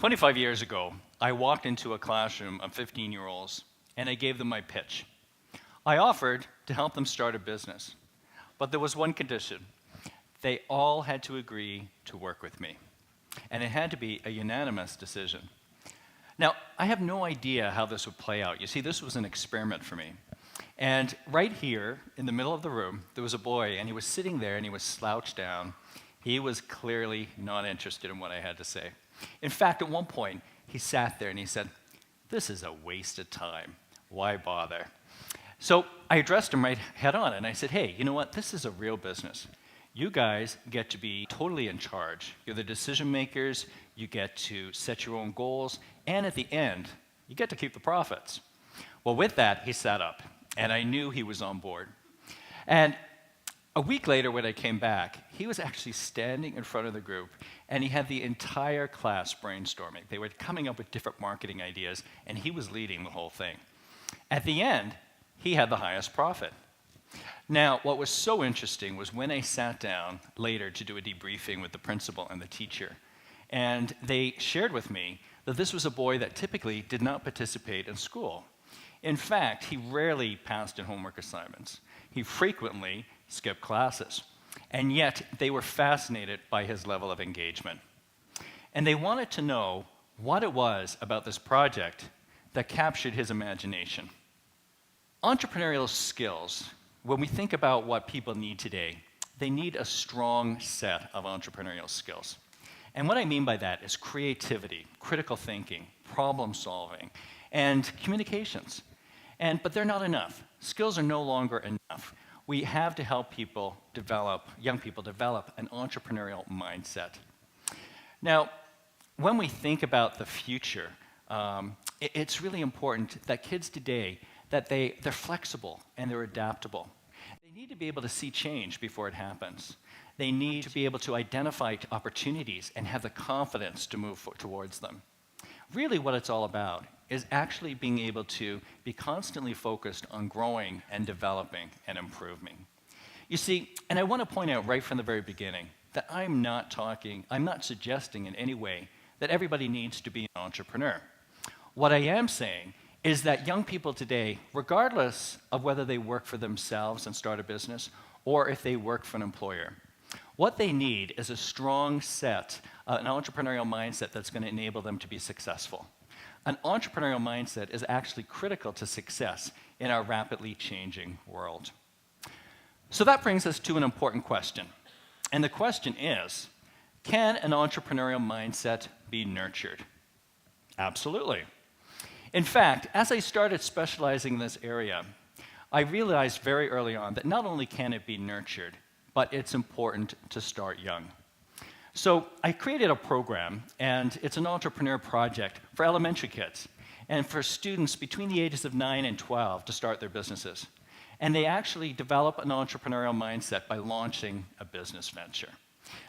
25 years ago, I walked into a classroom of 15-year-olds, and I gave them my pitch. I offered to help them start a business, but there was one condition. They all had to agree to work with me, and it had to be a unanimous decision. Now, I have no idea how this would play out. You see, this was an experiment for me. And right here, in the middle of the room, there was a boy, and he was sitting there, and he was slouched down. He was clearly not interested in what I had to say. In fact, at one point, he sat there and he said, "This is a waste of time. Why bother?" So I addressed him right head on, and I said, "Hey, you know what? This is a real business. You guys get to be totally in charge. You're the decision makers, you get to set your own goals, and at the end, you get to keep the profits." Well, with that, he sat up, and I knew he was on board. And a week later, when I came back, he was actually standing in front of the group, and he had the entire class brainstorming. They were coming up with different marketing ideas, and he was leading the whole thing. At the end, he had the highest profit. Now, what was so interesting was when I sat down later to do a debriefing with the principal and the teacher, and they shared with me that this was a boy that typically did not participate in school. In fact, he rarely passed in homework assignments. He frequently skipped classes, and yet they were fascinated by his level of engagement. And they wanted to know what it was about this project that captured his imagination. Entrepreneurial skills, when we think about what people need today, they need a strong set of entrepreneurial skills. And what I mean by that is creativity, critical thinking, problem solving, and communications. But they're not enough. Skills are no longer enough. We have to help people develop, young people develop an entrepreneurial mindset. Now, when we think about the future, it's really important that kids today, that they're flexible and they're adaptable. They need to be able to see change before it happens. They need to be able to identify opportunities and have the confidence to move towards them. Really what it's all about is actually being able to be constantly focused on growing and developing and improving. You see, and I want to point out right from the very beginning that I'm not suggesting in any way that everybody needs to be an entrepreneur. What I am saying is that young people today, regardless of whether they work for themselves and start a business or if they work for an employer, what they need is a strong set, an entrepreneurial mindset that's going to enable them to be successful. An entrepreneurial mindset is actually critical to success in our rapidly changing world. So that brings us to an important question. And the question is, can an entrepreneurial mindset be nurtured? Absolutely. In fact, as I started specializing in this area, I realized very early on that not only can it be nurtured, but it's important to start young. So I created a program, and it's an entrepreneur project for elementary kids and for students between the ages of 9 and 12 to start their businesses. And they actually develop an entrepreneurial mindset by launching a business venture.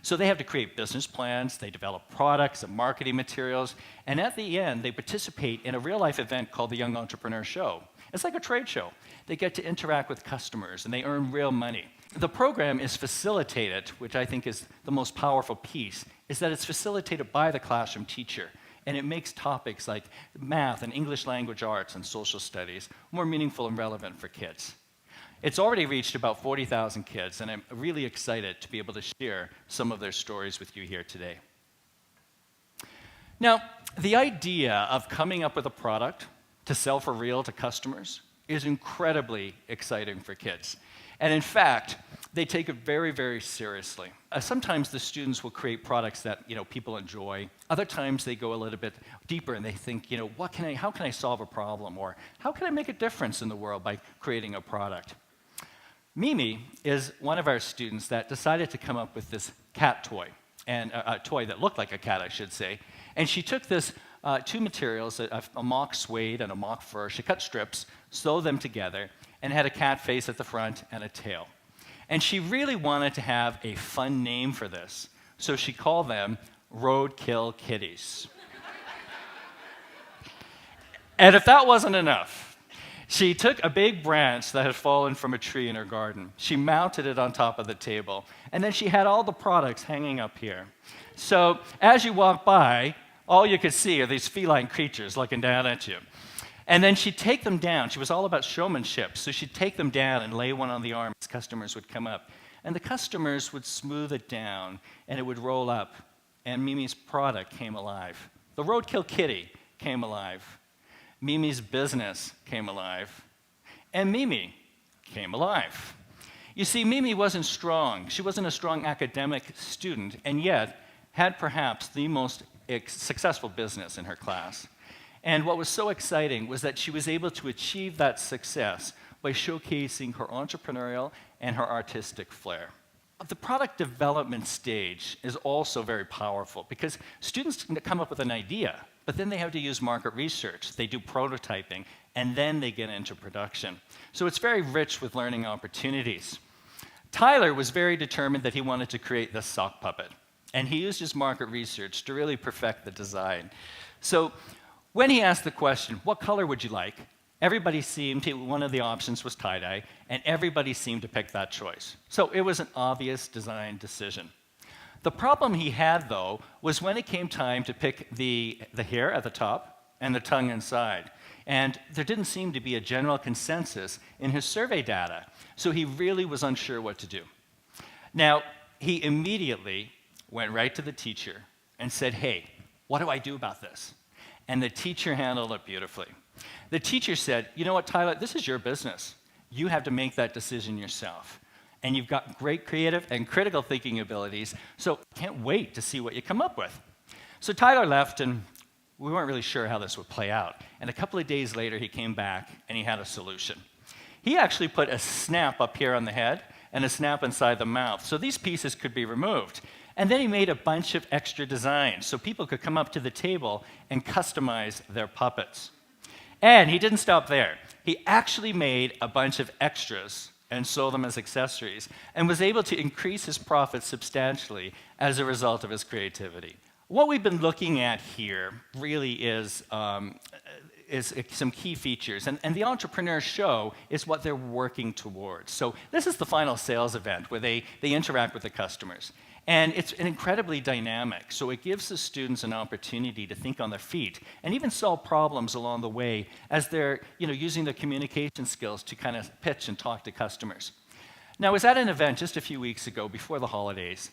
So they have to create business plans, they develop products and marketing materials, and at the end, they participate in a real-life event called the Young Entrepreneur Show. It's like a trade show. They get to interact with customers, and they earn real money. The program is facilitated, which I think is the most powerful piece, is that it's facilitated by the classroom teacher, and it makes topics like math and English language arts and social studies more meaningful and relevant for kids. It's already reached about 40,000 kids, and I'm really excited to be able to share some of their stories with you here today. Now, the idea of coming up with a product to sell for real to customers is incredibly exciting for kids. And in fact, they take it very, very seriously. Sometimes the students will create products that people enjoy. Other times they go a little bit deeper and they think, how can I solve a problem? Or how can I make a difference in the world by creating a product? Mimi is one of our students that decided to come up with this cat toy, and a toy that looked like a cat, I should say. And she took this two materials, a mock suede and a mock fur. She cut strips, sewed them together, and had a cat face at the front and a tail. And she really wanted to have a fun name for this, so she called them Roadkill Kitties. And if that wasn't enough, she took a big branch that had fallen from a tree in her garden. She mounted it on top of the table, and then she had all the products hanging up here. So as you walk by, all you could see are these feline creatures looking down at you. And then she'd take them down. She was all about showmanship. So she'd take them down and lay one on the arm as customers would come up. And the customers would smooth it down, and it would roll up. And Mimi's product came alive. The roadkill kitty came alive. Mimi's business came alive. And Mimi came alive. You see, Mimi wasn't strong. She wasn't a strong academic student, and yet had perhaps the most successful business in her class. And what was so exciting was that she was able to achieve that success by showcasing her entrepreneurial and her artistic flair. The product development stage is also very powerful because students come up with an idea, but then they have to use market research. They do prototyping, and then they get into production. So it's very rich with learning opportunities. Tyler was very determined that he wanted to create this sock puppet, and he used his market research to really perfect the design. So when he asked the question, what color would you like? Everybody seemed to, one of the options was tie-dye, and everybody seemed to pick that choice. So it was an obvious design decision. The problem he had, though, was when it came time to pick the hair at the top and the tongue inside. And there didn't seem to be a general consensus in his survey data, so he really was unsure what to do. Now, he immediately went right to the teacher and said, hey, what do I do about this? And the teacher handled it beautifully. The teacher said, you know what, Tyler, this is your business. You have to make that decision yourself. And you've got great creative and critical thinking abilities, so I can't wait to see what you come up with. So Tyler left, and we weren't really sure how this would play out. And a couple of days later, he came back, and he had a solution. He actually put a snap up here on the head and a snap inside the mouth, so these pieces could be removed. And then he made a bunch of extra designs so people could come up to the table and customize their puppets. And he didn't stop there. He actually made a bunch of extras and sold them as accessories and was able to increase his profits substantially as a result of his creativity. What we've been looking at here really is some key features, and the Entrepreneur Show is what they're working towards. So this is the final sales event where they interact with the customers. And it's incredibly dynamic, so it gives the students an opportunity to think on their feet and even solve problems along the way as they're using their communication skills to kind of pitch and talk to customers. Now, I was at an event just a few weeks ago before the holidays,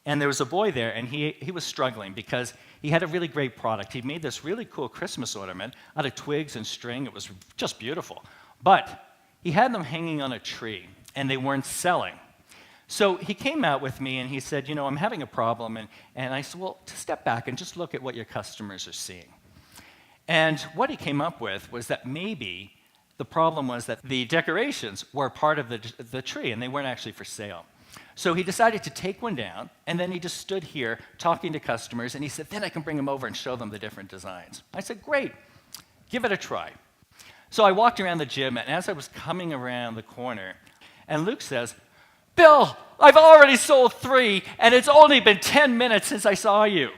and there was a boy there, and he was struggling because he had a really great product. He'd made this really cool Christmas ornament out of twigs and string. It was just beautiful. But he had them hanging on a tree, and they weren't selling. So he came out with me and he said, I'm having a problem. And I said, well, step back and just look at what your customers are seeing. And what he came up with was that maybe the problem was that the decorations were part of the tree and they weren't actually for sale. So he decided to take one down, and then he just stood here talking to customers, and he said, then I can bring them over and show them the different designs. I said, great, give it a try. So I walked around the gym, and as I was coming around the corner, and Luke says, Bill, I've already sold 3, and it's only been 10 minutes since I saw you.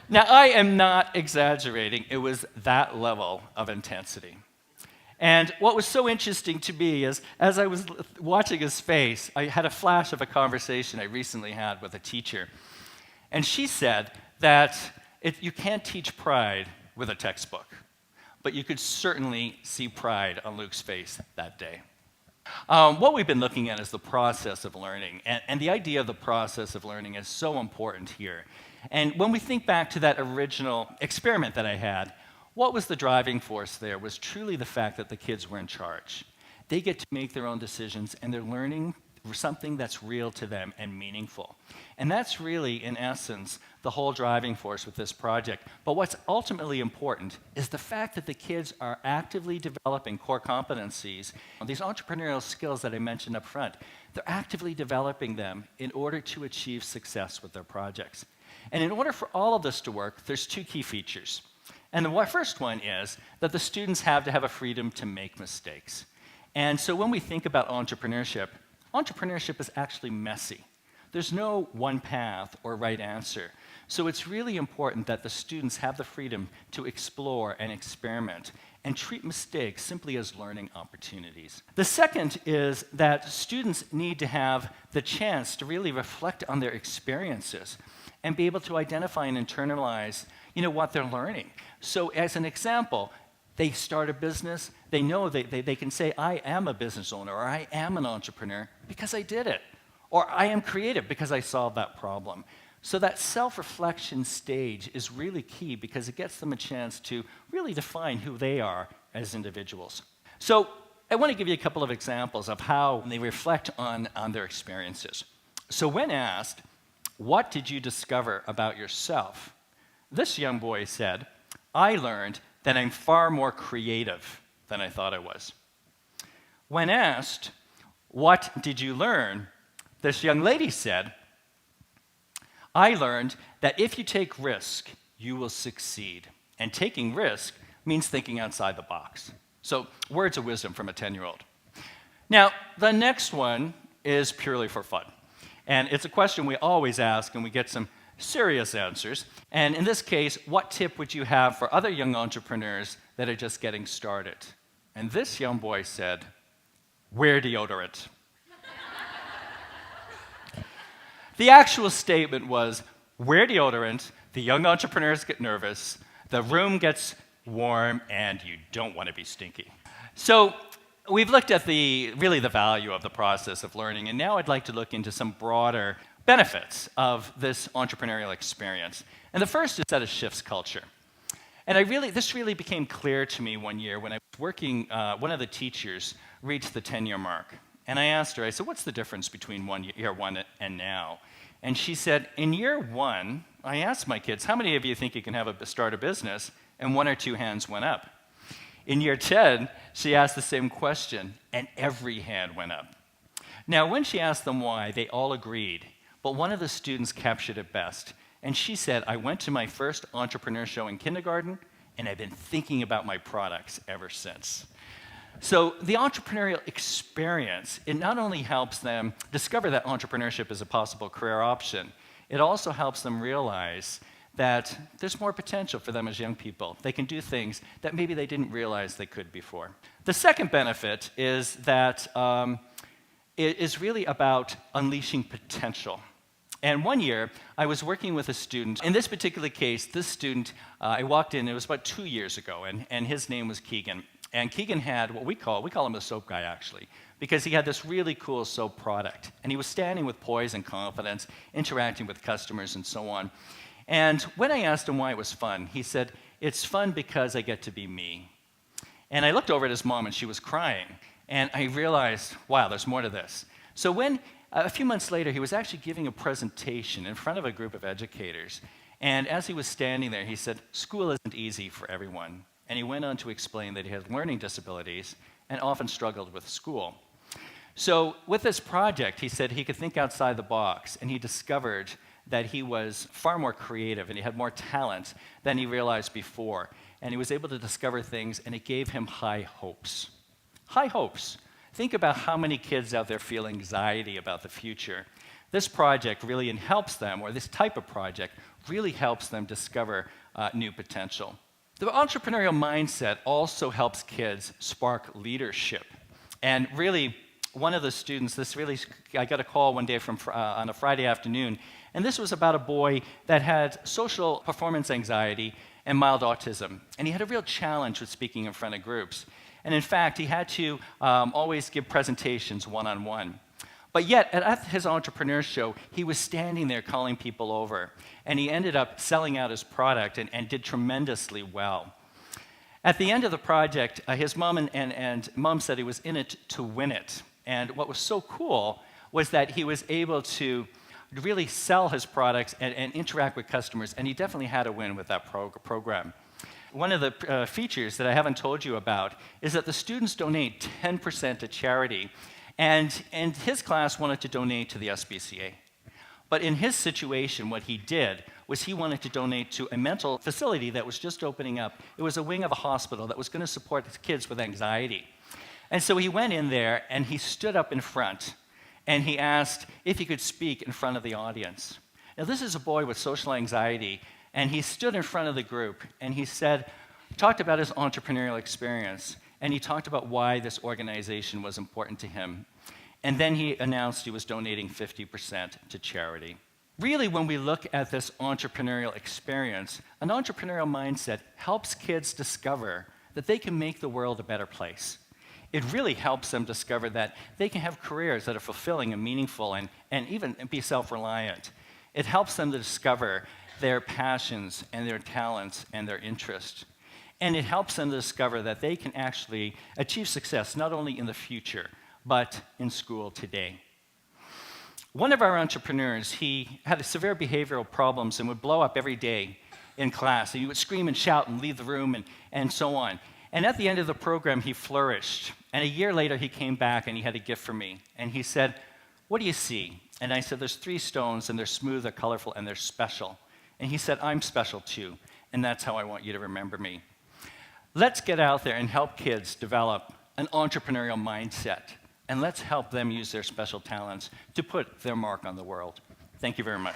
Now, I am not exaggerating. It was that level of intensity. And what was so interesting to me is, as I was watching his face, I had a flash of a conversation I recently had with a teacher. And she said that you can't teach pride with a textbook, but you could certainly see pride on Luke's face that day. What we've been looking at is the process of learning, and the idea of the process of learning is so important here. And when we think back to that original experiment that I had, what was the driving force there was truly the fact that the kids were in charge. They get to make their own decisions, and they're learning something that's real to them and meaningful. And that's really, in essence, the whole driving force with this project. But what's ultimately important is the fact that the kids are actively developing core competencies, these entrepreneurial skills that I mentioned up front. They're actively developing them in order to achieve success with their projects. And in order for all of this to work, there's 2 key features. And the first one is that the students have to have a freedom to make mistakes. And so when we think about entrepreneurship is actually messy. There's no one path or right answer. So it's really important that the students have the freedom to explore and experiment and treat mistakes simply as learning opportunities. The second is that students need to have the chance to really reflect on their experiences and be able to identify and internalize, what they're learning. So as an example, they start a business, they know they can say, I am a business owner, or I am an entrepreneur because I did it, or I am creative because I solved that problem. So that self-reflection stage is really key because it gets them a chance to really define who they are as individuals. So I want to give you a couple of examples of how they reflect on their experiences. So when asked, what did you discover about yourself? This young boy said, I learned that I'm far more creative than I thought I was. When asked, what did you learn? This young lady said, I learned that if you take risk, you will succeed. And taking risk means thinking outside the box. So, words of wisdom from a 10-year-old. Now, the next one is purely for fun. And it's a question we always ask, and we get some serious answers. And in this case, what tip would you have for other young entrepreneurs that are just getting started? And this young boy said, wear deodorant. The actual statement was, wear deodorant, the young entrepreneurs get nervous, the room gets warm, and you don't want to be stinky. So we've looked at the value of the process of learning, and now I'd like to look into some broader benefits of this entrepreneurial experience. And the first is that it shifts culture. And this really became clear to me one year when I was working, one of the teachers reached the 10-year mark. And I asked her, I said, what's the difference between year one and now? And she said, in year one, I asked my kids, how many of you think you can start a business? And 1 or 2 hands went up. In year 10, she asked the same question, and every hand went up. Now, when she asked them why, they all agreed, but one of the students captured it best. And she said, I went to my first entrepreneur show in kindergarten, and I've been thinking about my products ever since. So the entrepreneurial experience, it not only helps them discover that entrepreneurship is a possible career option, it also helps them realize that there's more potential for them as young people. They can do things that maybe they didn't realize they could before. The second benefit is that it is really about unleashing potential. And one year, I was working with a student. In this particular case, this student, I walked in, it was about 2 years ago, and his name was Keegan. And Keegan had what we call him the soap guy, actually, because he had this really cool soap product. And he was standing with poise and confidence, interacting with customers and so on. And when I asked him why it was fun, he said, it's fun because I get to be me. And I looked over at his mom, and she was crying. And I realized, wow, there's more to this. So when, a few months later, he was actually giving a presentation in front of a group of educators. And as he was standing there, he said, school isn't easy for everyone. And he went on to explain that he had learning disabilities and often struggled with school. So with this project, he said he could think outside the box, and he discovered that he was far more creative and he had more talent than he realized before. And he was able to discover things, and it gave him high hopes. High hopes. Think about how many kids out there feel anxiety about the future. This project really helps them, or this type of project really helps them discover new potential. The entrepreneurial mindset also helps kids spark leadership. And really, one of the students, I got a call one day on a Friday afternoon, and this was about a boy that had social performance anxiety and mild autism. And he had a real challenge with speaking in front of groups. And in fact, he had to always give presentations one-on-one. But yet, at his entrepreneur show, he was standing there calling people over. And he ended up selling out his product and did tremendously well. At the end of the project, his mom and mom said he was in it to win it. And what was so cool was that he was able to really sell his products and interact with customers, and he definitely had a win with that program. One of the features that I haven't told you about is that the students donate 10% to charity. And his class wanted to donate to the SPCA. But in his situation, what he did was he wanted to donate to a mental facility that was just opening up. It was a wing of a hospital that was going to support kids with anxiety. And so he went in there, and he stood up in front, and he asked if he could speak in front of the audience. Now, this is a boy with social anxiety, and he stood in front of the group, and he talked about his entrepreneurial experience. And he talked about why this organization was important to him. And then he announced he was donating 50% to charity. Really, when we look at this entrepreneurial experience, an entrepreneurial mindset helps kids discover that they can make the world a better place. It really helps them discover that they can have careers that are fulfilling and meaningful and even be self-reliant. It helps them to discover their passions and their talents and their interests. And it helps them to discover that they can actually achieve success not only in the future, but in school today. One of our entrepreneurs, he had severe behavioral problems and would blow up every day in class. And he would scream and shout and leave the room and so on. And at the end of the program, he flourished. And a year later, he came back and he had a gift for me. And he said, "What do you see?" And I said, "There's 3 stones, and they're smooth, they're colorful, and they're special." And he said, "I'm special too, and that's how I want you to remember me." Let's get out there and help kids develop an entrepreneurial mindset. And let's help them use their special talents to put their mark on the world. Thank you very much.